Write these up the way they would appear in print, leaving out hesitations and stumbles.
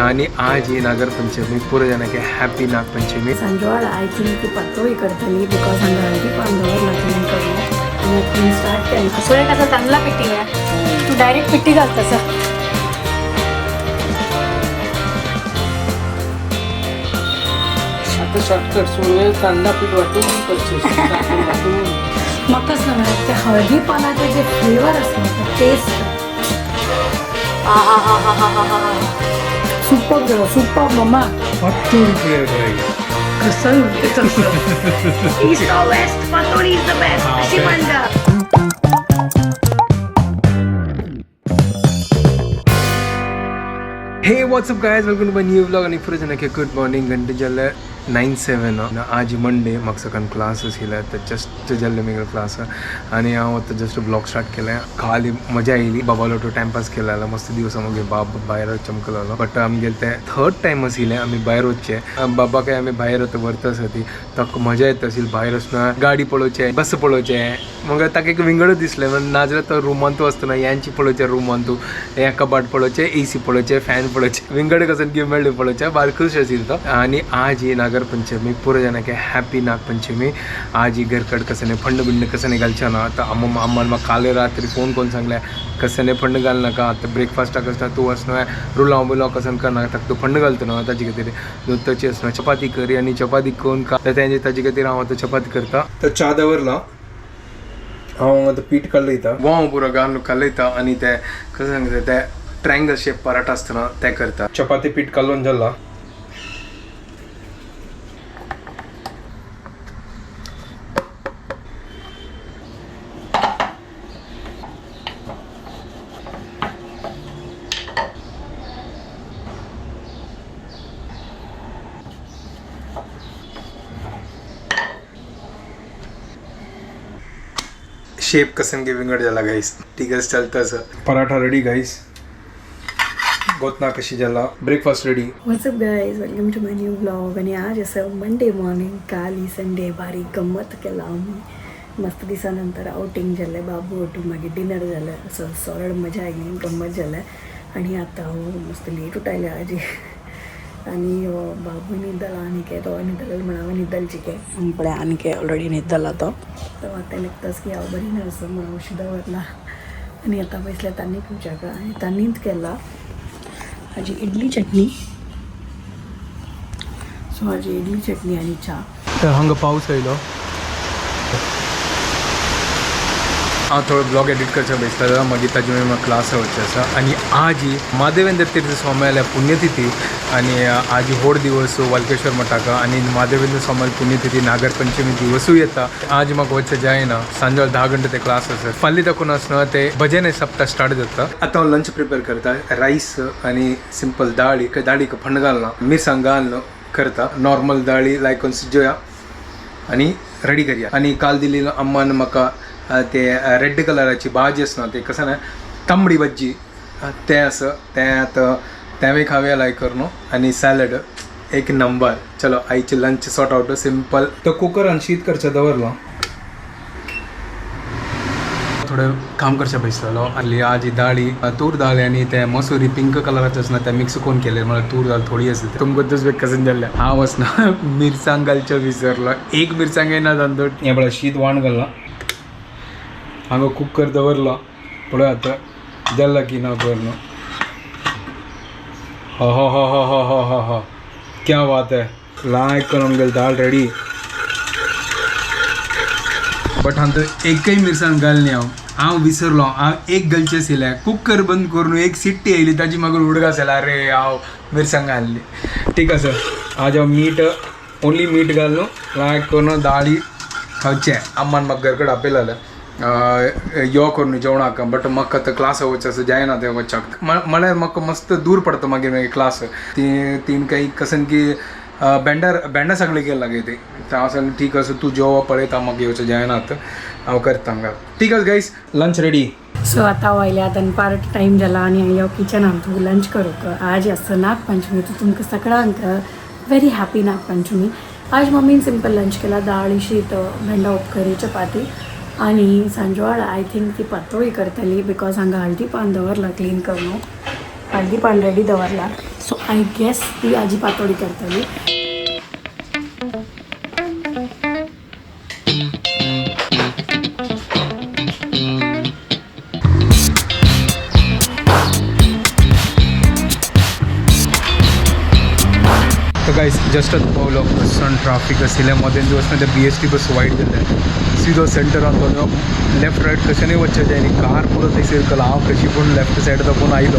आणि आज ही नागरपंचमी पूरे जनಕ್ಕೆ ಹ್ಯಾಪಿ ನಾಗಪಂಚಮಿ ಸಂಜೋಳ ಐ ಥಿಂಕ್ पत्तोळी करतली बिकॉज हांगा हळदी पांडवर लागली करून आणि स्टार्ट केला सोय कसा चांगला पिठी आहे तू डायरेक्ट पिठी घाल तसं आता शॉर्टकट सोय कांदा पीठ वाटून मग कसं ना ते हळदी पानाचे जे फ्लेवर असतात ते टेस्ट सुपर झालं सुपर मम्मा पत्तोळी फ्लेवर आहे कसं होते तसं ईस्ट और वेस्ट पत्तोळी इज द बेस्ट अशी म्हणतात हे what's up guys welcome to my new vlog आणि पुढे जनಕ್ಕೆ गुड मॉर्निंग घंटे जल्ले 9-7 आज मंडे म्हाका सकाळी क्लासेस केल्या तर जस्ट जल्ले मेगळे क्लास आणि हांव आतां जस्ट ब्लॉग स्टार्ट केलें खाली मजा आयली बाबालो तो टायमपास केलेलो मस्त दिवस आमगे बाब भायर चमकलेलो बट आमगेले ते थर्ड टायम आशिल्लें आमी भायर वचचे बाबाक आमी भायर व्हरता आसली ताका मजा येता आशिल्ली भायर वचना गाडी पळोवचे बस पळोवचे मग ताका एक विंगडच दिसलें नाजाल्यार तो रुमान तूं आसतना यांची पळोवचे रुमान तूं हें कबाट पळोवचे एसी पळोवचे फॅन पळोवचे विंगड कसं घेवन मेळ्ळे पळोवचे बार खुश आशिल्लो तो आणि आज ही नागरपंचमी पूरे जनಕ್ಕೆ ಹ್ಯಾಪಿ नागपंचमी आज ही घरकड कसं नाही फंड बिंड कसं नाही घालच्या ना तर अम्मान म्हाका काल रात्री फोन करून सांगले कसं नाही फंड घाल नाका आतां ब्रेकफास्टाक आसता तूं वचना रुलाव बिलाव कसं करनाका ताका तूं फंड घालता न्हू ताजे खातीर दुधाची आसना चपाती करी आनी चपाती करून खा तर ताजे खातीर हांव आतां चपाती करता तर च्या दवरला हांव आतां पीठ काडलयता गोंव पुरो घालून काडलयता आनी ते कसं सांगता ते ट्रायंगल शेप पराठा असतना ते करता चपाती पीठ कालून जाला शेप कसं के विंगड जाला गाईस ठीक आहे चलता असं पराठा रेडी गाईस गोतना कशी जाला breakfast ready what's up guys welcome to my new blog आणि आज असं मंडे मॉर्निंग काल ही संडे भारी गंमत केला आम्ही मस्त दिसानंतर आउटिंग जालें बाबू उठून मागीर डिनर जालें असं सरळ मजा आयली गंमत जालें आणि आता मस्त लेट उठायले आजी आणि बाबू न्हिदला आनीके तो न्हिदलेलो म्हणून हांवें न्हिदलची के पळय आनीके ऑलरेडी न्हिदला तो आतां निघताच की हांव बरी ना असं म्हणून उशी दवरला आनी आतां बसल्या तांणी पिवच्या आनी तांणीच केला हाजी इडली चटणी सो हाजी इडली चटणी आनी च्या तर हांगा पावस आयलो हांव थोडो ब्लॉग एडिट करचे बसता मागीर ताजे मागीर म्हाका क्लास वचचें आसा आनी आज ही महादेवेंद्र तीर्थ स्वामी पुण्यतिथी आनी आज होड दिवस वालकेश्वर मठाक आनी महादेवेंद्र स्वामी पुण्यतिथी नागरपंचमी दिवसूय येता आज म्हाका वचचें जायना सांजवेळ 10 घंटे ते क्लास आसा फाल्यां दाखोवन आसतना ते भजन सप्ताह स्टार्ट जाता आतां हांव लंच प्रिपेर करता रायस आनी सिंपल दाळी फंड घालना मिरसांग घालना करता नॉर्मल दाळी लायक करून शिजोया आनी रेडी करया आनी काल दिल्ली अम्मान म्हाका ते रेड कलराची भाजी आसना ते कसं ना तांबडी भाजी ते असं त्यात तेवे खाव्या लायक करून आनी सॅलड एक नंबर चलो आईचे लंच सॉर्ट आउट सिंपल तो कुकरान शीत करचें दवरलो थोडं काम करचें बसलेलो आनी आज ही दाळी तूर दाळ आनी ते मसुरी पिंक कलराचे आसना ते मिक्स करून केले म्हळ्यार तूर दाळ थोडी आसली तुमकां दुसरें कसं जाल्लें हांव वचना मिरसांग घालचें विसरलो एक मिरसांग येना तांदूळ हें पळय शीत वाण घालना हांगा कुकर दवरला पळय आतां जाल्ला की ना करून हा हा हा हा हा हा हा हा क्या बात है लायक करून गेल दाळ रेडी बट हांव एकय मिरसांग घालनी हांव विसरलो हांव एक घालचें आशिल्लें कुकर बंद करून एक सिट्टी आयली ताजी मागीर उडगास आयला अरे हांव मिरसांग घालली ठीक आसा आज हांव मीठ ओन्ली मीठ घालून लायक करून दाळी खावचें अम्मान म्हाका घरकडेन आपयलेलें यो करून जेवणाक बट म्हाका आतां क्लास वचचें आसा जायना तें वचपाक म्हळ्यार म्हाका मस्त दूर पडटा मागीर मागीर क्लास तीन काही कसन की बेंडा सगळे केलं लागे ते हांव सांगलें ठीक आसा तूं जेवा पळयता म्हाका येवचें जायना हांव करता हांगा ठीक आसा गायज लंच रेडी सो आतां हांव आयल्या दनपार टायम जाला आनी हांव किचनान तूं लंच करूंक आज आसता नागपंचमी तर तुमकां सगळ्यांक व्हेरी हॅपी नागपंचमी आज मम्मीन सिंपल लंच केला दाळ शीत भेंडा उपकरी चपाती आणि सांजवाळ आय थिंक ती पत्तोळी करतली बिकॉज हांगा हळदी पान दवरला क्लीन करून हळदी पान रेडी दवरला सो आय गेस ती आजी पातोळी करतली. तर गाईस जस्टच पावलो सन ट्राफिक आशिल्लें मदें दिवस ते BST बस वायट जालें सीदो सेंटरान तो लेफ्ट रायट कशें नाही वचचें आनी कार पुरो थंय सर्कल हांव कशी पूण लेफ्ट सायड दाखोवन आयलो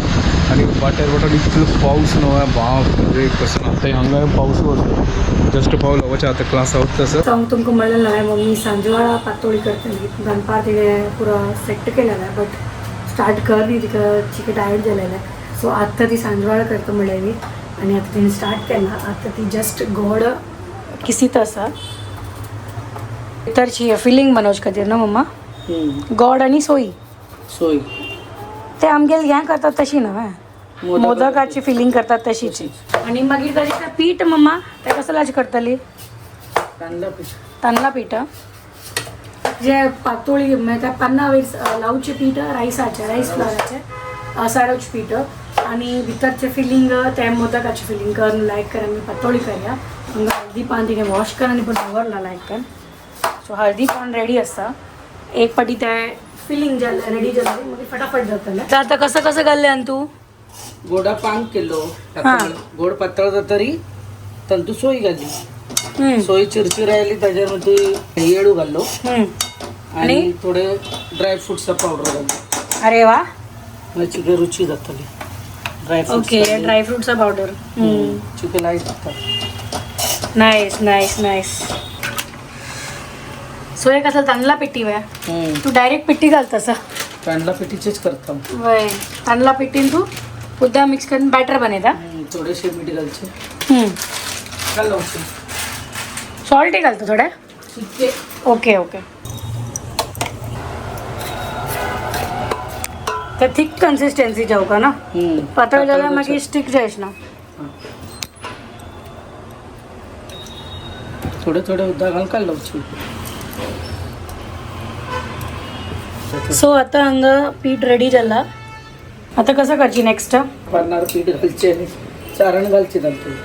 आनी वाटेर वाटेर इतलो पावस न्हू बाप रे कसो आतां हांगा पावस वचो जस्ट पावलो वचो आतां क्लास आवत तसं सांग तुमकां म्हणलें हांवें मम्मी सांजवाळा पातोळी करतली दनपार तिणें पुरो सेट केलेलो आहे बट स्टार्ट कर न्ही तिका चिके टायर्ड जालेलें आहे सो आत्तां ती सांजवाळा करता म्हणलेली आणि आता तिने स्टार्ट केला. आता ती जस्ट गोड किसीत आसा भितरची फिलिंग मनोज खातीर न्हू मम्मा गोड आनी सोयी सोय ते आमगेल हें करतात तशी न्हू मोदकाची फिलिंग करतात तशीच आणि मागीर ताजें तें पीठ मम्मा तें कसलाचें करतली तांदळा पीठ जे पातोळी त्या पान्ना वयर लावचें पीठ रायसाचें रायस फ्लावराचें साडोचें पीठ आणि भितरचे फिलिंग ते मोदकाची फिलिंग कर लायक कर आमी पातोळी करया हांगा हळदी पान तिने वॉश कर आनी पण दवरला लायक कर सो हळदी पान रेडी आसा एक पाटी ते फिलिंग जालें रेडी जालें मागीर फटाफट जातलें. तर आतां कसं कसं घाल्लें आनी तूं गोडा पांक केलो गोड पातळ जातरी तंतू सोय घाली सोय चिरचिर आयली ताजेर मध्ये येडू घाल्लो आणि थोडे ड्रायफ्रुट्सचा पावडर घाल्लो. अरे वा चिके रुची जातली ओके ड्रायफ्रुटचा पावडर चिके लायट जाता नाईस नाईस नाईस. सो एक असं तांदळा पिट्टी वय तू डायरेक्ट पिट्टी घालतस तांदळा पिठीचेच करता वय तांदळा पिट्टीन तू उद्या मिक्स करून बॅटर बनयता थोडेशे मीठ घालचे घालवचे सॉल्टही घालतो थोड्या ओके ओके. तर थिक कन्सिस्टन्सी जाऊ का ना पातळ जाल्यार मागीर स्टिक जायच ना. थोडे थोडे उदक घालून काडलवचे. सो आता हांगा पीठ रेडी जाला आता कसं करची नेक्स्ट पानार पीठ घालचे आनी चारण घालचे तातूंत.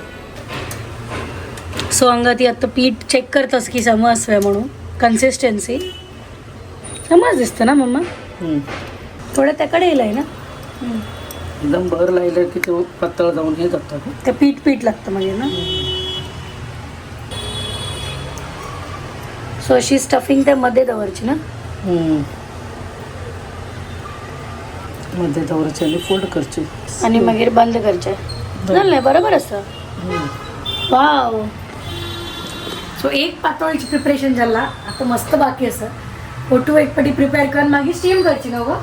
सो हांगा ती आता पीठ चेक करतास की समजवे म्हणून कन्सिस्टन्सी समज दिसतं ना मम्मा थोडं त्याकडे येईल ना एकदम भर लायलं की तो पातळ जाऊन हे जाता ते पीठ पीठ लागतं म्हणजे ना. सो अशी स्टफिंग त्या मध्ये दवरची ना मध्ये दवरचे आणि फोल्ड करचे आणि मागीर बंद करचे जालें बरोबर असतं. वाव सो एक पातोळीची प्रिपरेशन जाला आता मस्त बाकी आसा फोटो एक पाटी प्रिपेअर कर मागीर स्टीम करची न्हू गो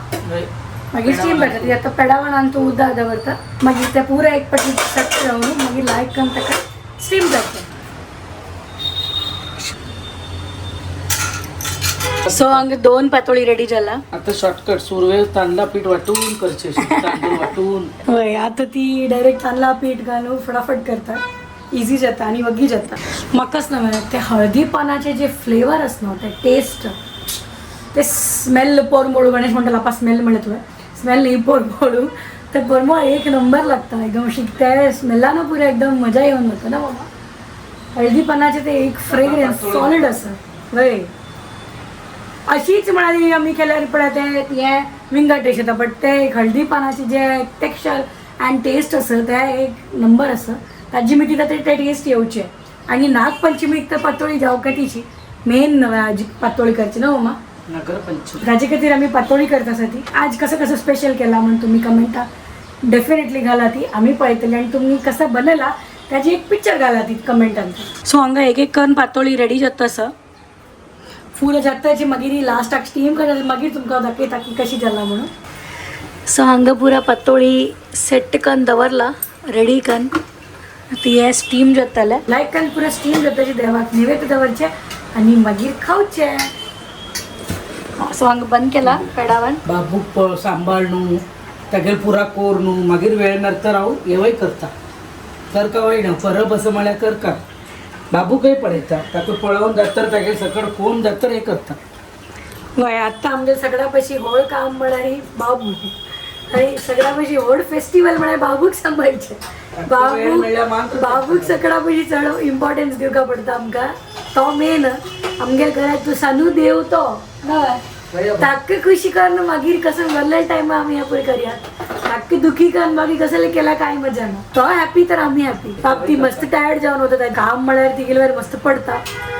मागीर स्टीम करता ती आतां पेडावण आनी तूं उदक दवरता मागीर ते पुरो एक पाटी सट रावन मागीर लायक करून ताका स्टीम करता. सो हांगा 2 पातोळी रेडी जाला. आता शॉर्टकट सुरवे तांदळा पीठ वाटून करचे तांदूळ वाटून होय आता ती डायरेक्ट तांदळा पीठ घालून फटाफट करता इझी जाता आणि वगी जाता. म्हाकाच ना ते हळदी पानाचे जे फ्लेवर आसना ते टेस्ट ते स्मेल पोरमोळू गणेश म्हणटा लापा स्मेल म्हणले तुवें स्मेल न्ही पोरमोळू ते पोरमोळ एक नंबर लागता एकदम अशी त्या स्मेलान पुरो एकदम मजा येऊन जाता ना बाबा. हळदी पानाचे ते एक फ्रेग्रन्स सॉलिड आसा वय अशीच म्हणाली आमी केल्यार पण ते हें विंगड टेस्ट येता बट ते हळदी पानाचे जे टेक्स्चर अँड टेस्ट आसा ते एक नंबर आसा ताजी मिठी ते टेस्ट येवचे. आणि नागपंचमीक तर पातोळी जावकातीची मेन आजी पातोळी करची ना मम्मा नागरपंचमी ताजे खातीर आमी पातोळी करता ती आज कसं कसं स्पेशल केला म्हणून तुम्ही कमेंटा डेफिनेटली घाला ती आम्ही पळयतली आणि तुम्ही कसं बनयला त्याची एक पिक्चर घाला ती कमेंटांत. सो हांगा एक एक करून पातोळी रेडी जाता आसा फूल जाताची मागीर लास्टाक स्टीम करता मागीर तुमकां दाखयता की कशी जाला म्हणून. सो हांगा पुरा पातोळी सेट करून दवरला रेडी करून ती हे स्टीम जाताले लायक करून पुरा स्टीम जाताची देवाक नैवेद्य दवरचे आणि मागीर खावचे. सो हांगा बंद केला पेडावन बाबूक सांबाळ न्हू तागेर पुरा कोर न्हू मागीर वेळ मेळटा तर हांव हेवय करता करका वयना परब असं म्हळ्यार करका बाबूकय पळयता ताका पळोवन जातर तागेर सकट कोण जातर हे करता. वय आत्ता आमचे सगळ्या पैकी व्हड काम म्हळ्यार बाबू आणि सगळ्या पैकी व्हड फेस्टिवल म्हळ्यार बाबूक सांबाळचे बाबूक सकडा पयलीं चड इम्पॉर्टन्स दिवका पडटा आमकां तो मेन आमगे घरात तूं सानू देव तो ताका खुशी करून मागीर कसं व्हडल्या टायमा आमी हे पळय करया ताका दुखी करून मागीर कसले केला काय मजा ना तो हॅपी तर आम्ही हॅपी बाप ती मस्त टायर्ड जावन होता घाम म्हळ्यार ती गेल्यार मस्त पडता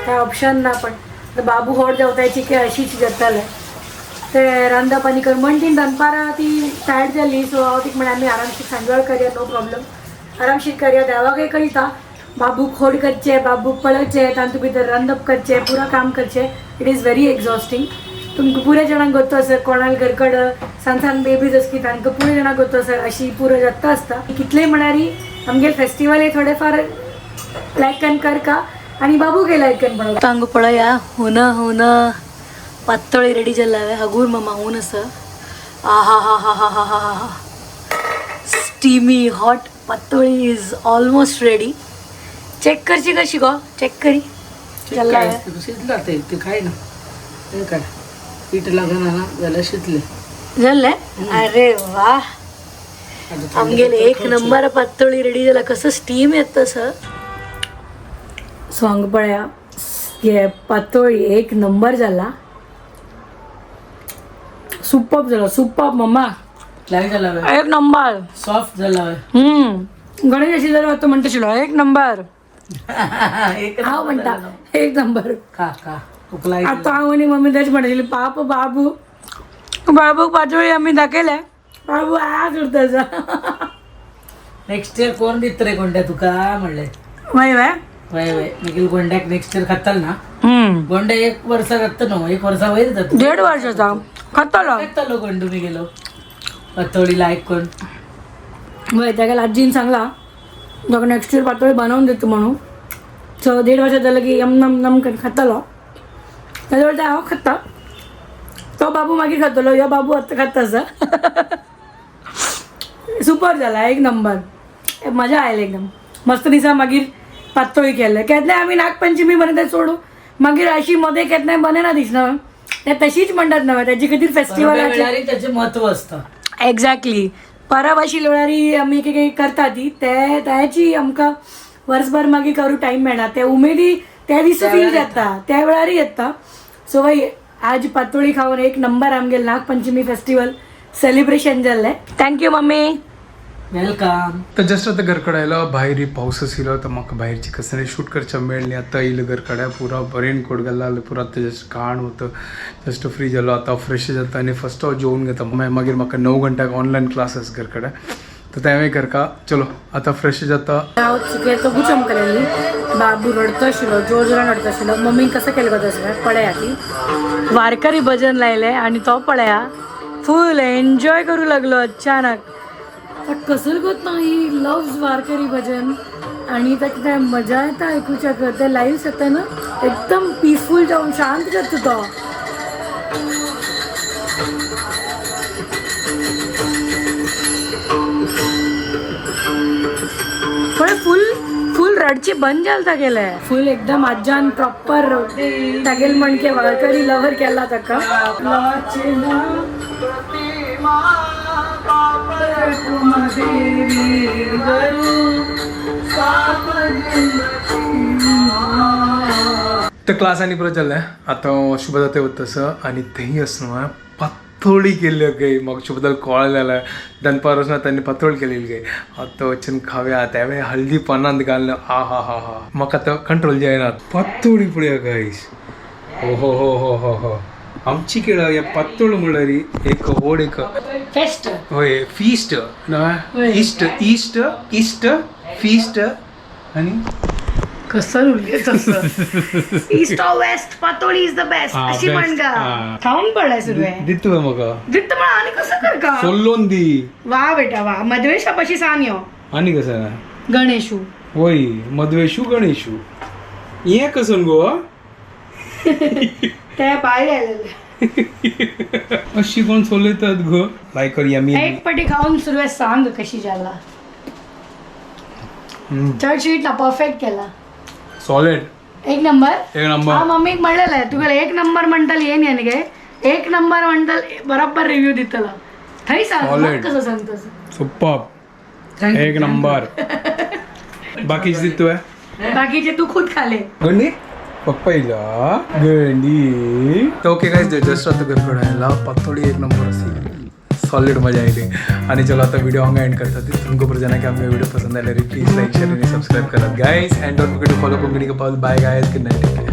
काय ऑप्शन ना पण बाबू होड जावतायची की अशीच जाताले ते रांदा पाणी कर म्हणटीन दनपारां ती टायर्ड जाली सो हांव तिका म्हळें आमी आरामशीर सांजवेळ करया नो प्रॉब्लम आरामशीर करया देवाकय कळटा बाबूक होड करचे बाबूक पळोवचे तांतू भितर रांदप करचे पुरा काम करचे इट इज व्हेरी एक्झॉस्टिंग तुमकां पुऱ्या जाणांक गोत्तो सर कोणाल घरकड सांग बेबीज असकी तांकां पुऱ्या जाणांक गोत्तो सर अशी पुरो जाता आसता कितलेय म्हणारी आमगे फेस्टिवल थोडे फार लायकन करका आणि बाबू गेला लायकन पळोवप तांग पळया हुन पातळी रेडी जाला हगूर मामा हुन आसा आहा हा हा हा हा हा हा स्टीमी हॉट पातळी इज ऑलमोस्ट रेडी चेक करची कशी गो चेक करी जाल्ला शिजला ते खाय ना ते काय पीठ लागना ना जाल्यार शिजले जाल्ले अरे वा आमगेले एक नंबर पातळी रेडी जाला कसं स्टीम येत तसं सो हांगा पळया हे पातळी एक नंबर जाला सुपर्ब जाला सुपर्ब मम्मा काय झाला एक नंबर सॉफ्ट झाला गणेश अशी जर होतो म्हणता एक नंबर एक हांव म्हणटा एक नंबर खा खा उकलाय आता हांव आनी मम्मी तेच म्हणटाली पाप बाबूक पातळी आमी दाखयले बाबू आज उरता नेक्स्ट इयर कोण दित रे गोंड्या तुका म्हणले वय वय वय वय मागीर गोंड्याक नेक्स्ट इयर खाताल ना गोंड्या एक वर्सा जाता न्हू एक वर्सा वयर जाता 1.5 वर्षाचा खातालो खातालो गोंडू मी गेलो पातोळी लायक कोण वय ताका आजीन सांगला ताका नेक्स्ट इयर पातळी बनवून देतो म्हणून सो 1.5 वर्षात झालं की यम नम नम करून खातालो ताच्या वेळेस हांव खाता तो बाबू मागीर खातलो ह्यो बाबू आतां खाता आसा सुपर जाला एक नंबर मजा आयली एकदम मस्त दिसा मागीर पातळी केले केन्नाय आमी नागपंचमी बरें तें सोडू मागीर अशी मध्ये केन्नाय बनेना दिसना ते तशीच म्हणटात न्हय तेजी खातीर फेस्टिवलाची त्याचे महत्व असतं एक्झॅक्टली परब अशी लोळारी आमी एक करता ती ते त्याची आमकां वर्सभर मागीर करू टायम मेळना ते उमेदी त्या दिसा फील जाता त्या वेळार येता सो वय आज पातोळी खावन एक नंबर आमगेले नागपंचमी फेस्टिवल सेलिब्रेशन जाल्लें थँक्यू मम्मी वेलकम तर जस्ट आता घरकडे आयलो भायर पावस आशिल्लो तर म्हाका भायरची कसं शूट करचें मेळ्ळें आतां येयलो घरकडे पुरा रेन कोट घालला पुरा आतां जस्ट काण होतं जस्ट फ्री जालो आतां फ्रेश जाता आनी फर्स्ट हांव जेवून घेता मागीर म्हाका 9 घंट्याक ऑनलायन क्लासेस घरकडे तर तेवूय करका चलो आतां फ्रेश जाता हांव चुकेर तो गुचम केलेली बाबू रडतो आशिल्लो जोर जोरान रडतो आशिल्लो मम्मीन कसं केलें गो तसं पळया ती वारकरी भजन लायलें आनी तो पळया फूल एन्जॉय करूं लागलो अचानक कसं गो ही लव्स वारकरी भजन आणि ताका काय मजा येता आयकुच्याक ते लाईव्ह जाता ना एकदम पीसफूल जावन शांत जाता तो पण फूल रडचे बंद जालता गेले फूल एकदम आज्यान प्रॉपर तागेल म्हणके वारकरी लवर केला ताका तर क्लास आनी परत जाल्लें आतां शुभदाते वता तसं आनी थंय आसना पातोळी केल्ली गई म्हाका शुभदाल कळ्ळें जाल्यार दनपार वचना तांणी पातोळी केलेली गई आतां वचून खाव्या त्यावेळी हल्दी पानांत घालून आ हा हा हा म्हाका आतां कंट्रोल जायना पातोळी पळया गायस हो हो हो हो हो हो आमची केळं या पातोळ म्हणल्यार एक व्हड एक फेस्ट होय feast east east east feast आनी कसं ईस्ट ऑर वेस्ट पातोळी इज द बेस्ट अशी म्हणगा खाऊन पडलाय सुरू आहे दितू म्हाका दित म्हणा आणि कसं कर का सोल्लोन दी वा बेटा वा मधवे शापाशी सांग यो आनी कसं गणेशू होय मधवेशू गणेशू हे कसं गो त्या भायर आयलेले अशी कोण सोलयतात गो लायक यमी एक पाटी खाऊन सुरू आहे सांग कशी जाला चड शीट ना परफेक्ट केला सॉलिड एक नंबर एक नंबर हा मम्मीक म्हणलेलं आहे तुका एक नंबर म्हणताल येन याने गे एक नंबर म्हणताल बरोबर रिव्ह्यू दितला थंय सांग मग कसं सांगतस सुपर एक नंबर बाकीची तू आहे बाकीचे तू खुद खाले गंडी पप्पाईला गंडी तर ओके गाइस जस्ट आता घर पडायला पतोडी एक नंबर असेल सॉलिड मजा आएगी आणि चलो आता वीडियो हांगा एंड करता थी तुमको पर जाना कि आपने वीडियो पसंद आया please like share and subscribe करा guys and don't forget to follow Konkani couple bye guys good Knight